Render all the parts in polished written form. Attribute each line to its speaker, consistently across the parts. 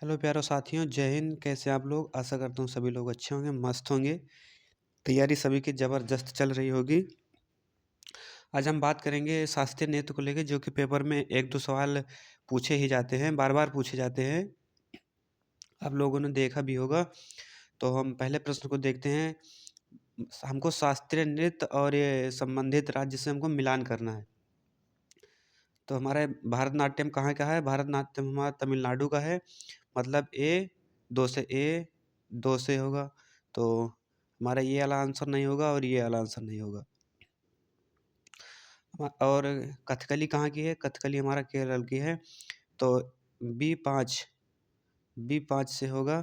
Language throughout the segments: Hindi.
Speaker 1: हेलो प्यारो साथियों, जय हिंद। कैसे आप लोग? आशा करता हूँ सभी लोग अच्छे होंगे, मस्त होंगे। तैयारी सभी की ज़बरदस्त चल रही होगी। आज हम बात करेंगे शास्त्रीय नृत्य को लेकर, जो कि पेपर में एक दो सवाल पूछे ही जाते हैं, बार बार पूछे जाते हैं। आप लोगों ने देखा भी होगा। तो हम पहले प्रश्न को देखते हैं। हमको शास्त्रीय नृत्य और ये संबंधित राज्य से हमको मिलान करना है। तो हमारा भारतनाट्यम कहाँ का है? भारतनाट्यम हमारा तमिलनाडु का है। मतलब दो से होगा। तो हमारा ये वाला आंसर नहीं होगा और ये वाला आंसर नहीं होगा। और कथकली कहाँ की है? कथकली हमारा केरल की है। तो बी 5 बी 5 से होगा।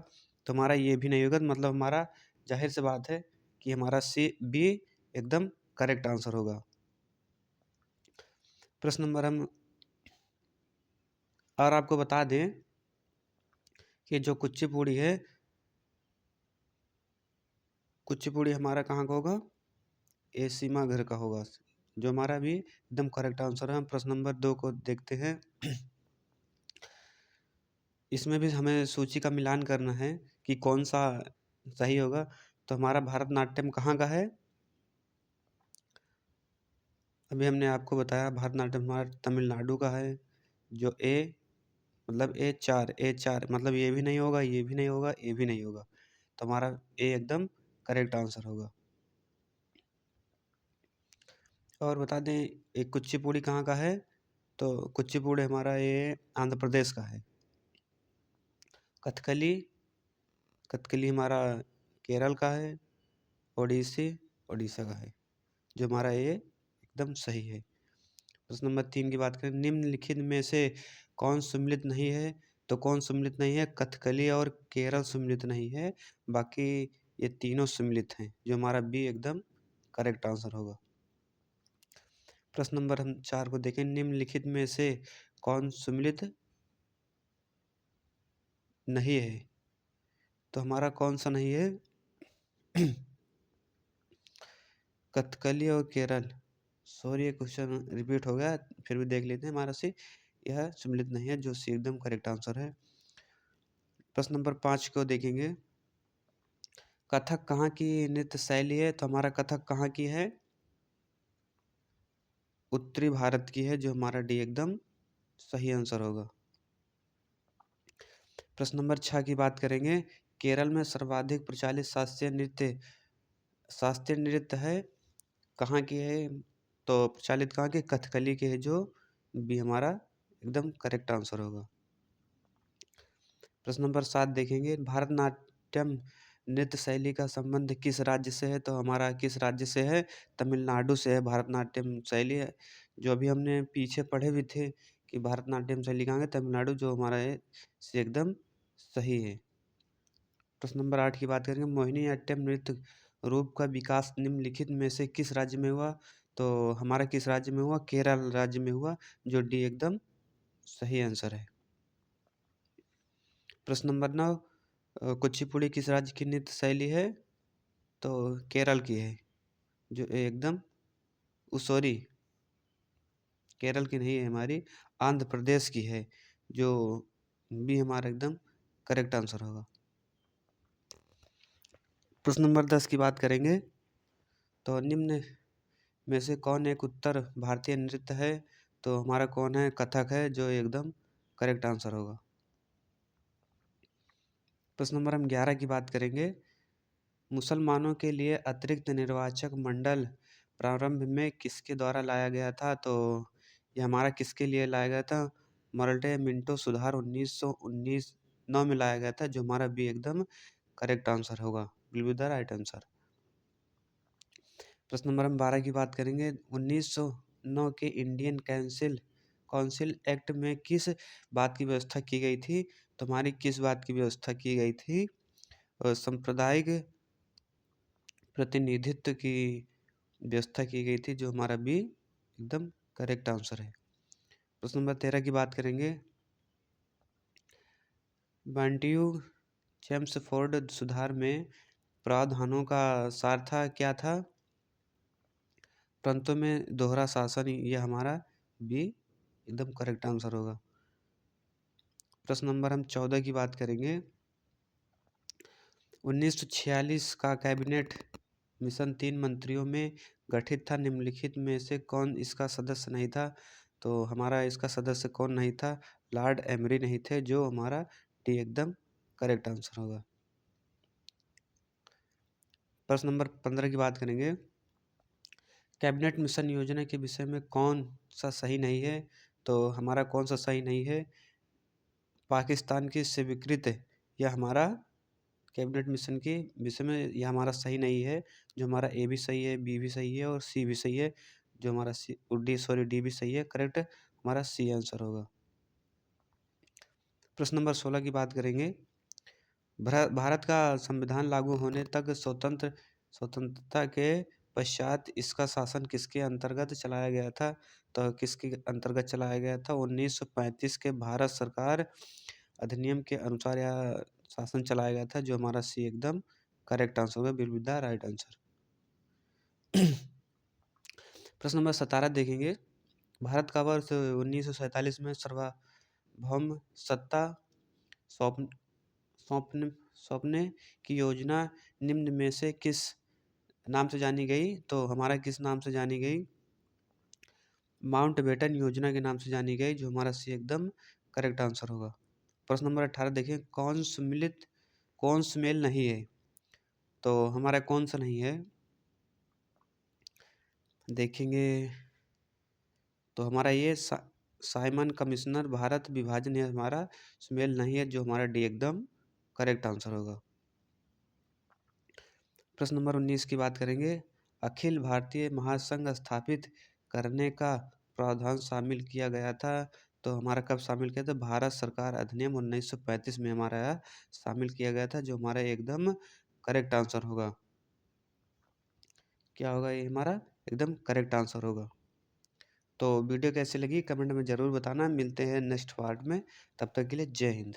Speaker 1: तो हमारा ये भी नहीं होगा। तो मतलब हमारा जाहिर सी बात है कि हमारा बी एकदम करेक्ट आंसर होगा। प्रश्न नंबर हम और आपको बता दें कि जो कुचिपुड़ी हमारा कहाँ का होगा? ये सीमा घर का होगा, जो हमारा भी एकदम करेक्ट आंसर है। हम प्रश्न नंबर 2 को देखते हैं। इसमें भी हमें सूची का मिलान करना है कि कौन सा सही होगा। तो हमारा भारतनाट्यम कहाँ का है? अभी हमने आपको बताया भारतनाट्यम हमारा तमिलनाडु का है। जो मतलब ए4 मतलब ये भी नहीं होगा, ये भी नहीं होगा, ये भी नहीं होगा। तो हमारा ए एकदम करेक्ट आंसर होगा। और बता दें एक कुचिपुड़ी कहाँ का है? तो कुचिपुड़ी हमारा ये आंध्र प्रदेश का है। कथकली कथकली हमारा केरल का है। ओडिसी ओडिशा का है, जो हमारा ये एकदम सही है। प्रश्न नंबर 3 की बात करें। निम्नलिखित में से कौन सम्मिलित नहीं है? तो कौन सम्मिलित नहीं है? कथकली और केरल सम्मिलित नहीं है। बाकी ये तीनों सम्मिलित हैं, जो हमारा बी एकदम करेक्ट आंसर होगा। प्रश्न नंबर हम 4 को देखें। निम्नलिखित में से कौन सम्मिलित नहीं है? तो हमारा कौन सा नहीं है? कथकली और केरल। सॉरी, ये क्वेश्चन रिपीट हो गया, फिर भी देख लेते हैं। हमारा सी यह सम्मिलित नहीं है, जो सी एकदम करेक्ट आंसर है। प्रश्न नंबर 5 को देखेंगे। कथक कहाँ की नृत्य शैली है? तो हमारा कथक कहाँ की है? उत्तरी भारत की है, जो हमारा डी एकदम सही आंसर होगा। प्रश्न नंबर 6 की बात करेंगे। केरल में सर्वाधिक प्रचलित शास्त्रीय नृत्य है, कहाँ की है? तो प्रचलित कहाँ की? कथकली की है, जो बी हमारा एकदम करेक्ट आंसर होगा। प्रश्न नंबर 7 देखेंगे। भारतनाट्यम नृत्य शैली का संबंध किस राज्य से है? तो हमारा किस राज्य से है? तमिलनाडु से है भारतनाट्यम शैली है। जो अभी हमने पीछे पढ़े भी थे कि भारतनाट्यम शैली कहाँ है? तमिलनाडु, जो हमारा है से एकदम सही है। प्रश्न नंबर 8 की बात करेंगे। मोहिनीअट्टम नृत्य रूप का विकास निम्नलिखित में से किस राज्य में हुआ? तो हमारा किस राज्य में हुआ? केरल राज्य में हुआ, जो डी एकदम सही आंसर है। प्रश्न नंबर 9। कुचिपुड़ी किस राज्य की नृत्य शैली है? तो केरल की है, जो एकदम सॉरी, केरल की नहीं है, हमारी आंध्र प्रदेश की है, जो भी हमारा एकदम करेक्ट आंसर होगा। प्रश्न नंबर 10 की बात करेंगे। तो निम्न में से कौन एक उत्तर भारतीय नृत्य है? तो हमारा कौन है? कथक है, जो एकदम करेक्ट आंसर होगा। प्रश्न नंबर हम 11 की बात करेंगे। मुसलमानों के लिए अतिरिक्त निर्वाचक मंडल प्रारंभ में किसके द्वारा लाया गया था? तो ये हमारा किसके लिए लाया गया था? मर्टे मिंटो सुधार 1919 9 में लाया गया था, जो हमारा बी एकदम करेक्ट आंसर होगा। Will be the right answer. प्रश्न नंबर हम 12 की बात करेंगे। 1909 के इंडियन काउंसिल एक्ट में किस बात की व्यवस्था की गई थी? तो हमारी किस बात की व्यवस्था की गई थी? सांप्रदायिक प्रतिनिधित्व की व्यवस्था की गई थी, जो हमारा बी एकदम करेक्ट आंसर है। प्रश्न नंबर 13 की बात करेंगे। बंटियू चेम्सफोर्ड सुधार में प्रावधानों का सार था क्या था? प्रांतों में दोहरा शासन, यह हमारा बी एकदम करेक्ट आंसर होगा। प्रश्न नंबर हम 14 की बात करेंगे। 1946 का कैबिनेट मिशन 3 मंत्रियों में गठित था। निम्नलिखित में से कौन इसका सदस्य नहीं था? तो हमारा इसका सदस्य कौन नहीं था? लॉर्ड एमरी नहीं थे, जो हमारा डी एकदम करेक्ट आंसर होगा। प्रश्न नंबर 15 की बात करेंगे। कैबिनेट मिशन योजना के विषय में कौन सा सही नहीं है? तो हमारा कौन सा सही नहीं है? पाकिस्तान की स्वीकृत यह हमारा कैबिनेट मिशन के विषय में यह हमारा सही नहीं है। जो हमारा ए भी सही है, बी भी सही है और सी भी सही है। जो हमारा डी भी सही है। करेक्ट हमारा सी आंसर होगा। प्रश्न नंबर 16 की बात करेंगे। भारत का संविधान लागू होने तक स्वतंत्रता के पश्चात इसका शासन किसके अंतर्गत चलाया गया था? तो किसके अंतर्गत चलाया गया था? 1935 के भारत सरकार अधिनियम के अनुसार यह शासन चलाया गया था। जो हमारा सी एकदम करेक्ट आंसर होगा, will be the right answer. प्रश्न नंबर 17 देखेंगे। भारत का वर्ष 1947 में सार्वभौम सत्ता सौंप सौंपने की योजना निम्न में से किस नाम से जानी गई? तो हमारा किस नाम से जानी गई? माउंटबेटन योजना के नाम से जानी गई। जो हमारा सी एकदम करेक्ट आंसर होगा। प्रश्न नंबर 18 देखें। कौन सुमेल नहीं है? तो हमारा कौन सा नहीं है देखेंगे। तो हमारा ये साइमन कमिश्नर भारत विभाजन है, हमारा सुमेल नहीं है। जो हमारा डी एकदम करेक्ट आंसर होगा। प्रश्न नंबर 19 की बात करेंगे। अखिल भारतीय महासंघ स्थापित करने का प्रावधान शामिल किया गया था। तो हमारा कब शामिल किया था? भारत सरकार अधिनियम 1935 में हमारा शामिल किया गया था। जो हमारा एकदम करेक्ट आंसर होगा। क्या होगा? ये हमारा एकदम करेक्ट आंसर होगा। तो वीडियो कैसी लगी कमेंट में ज़रूर बताना। मिलते हैं नेक्स्ट पार्ट में, तब तक के लिए जय हिंद।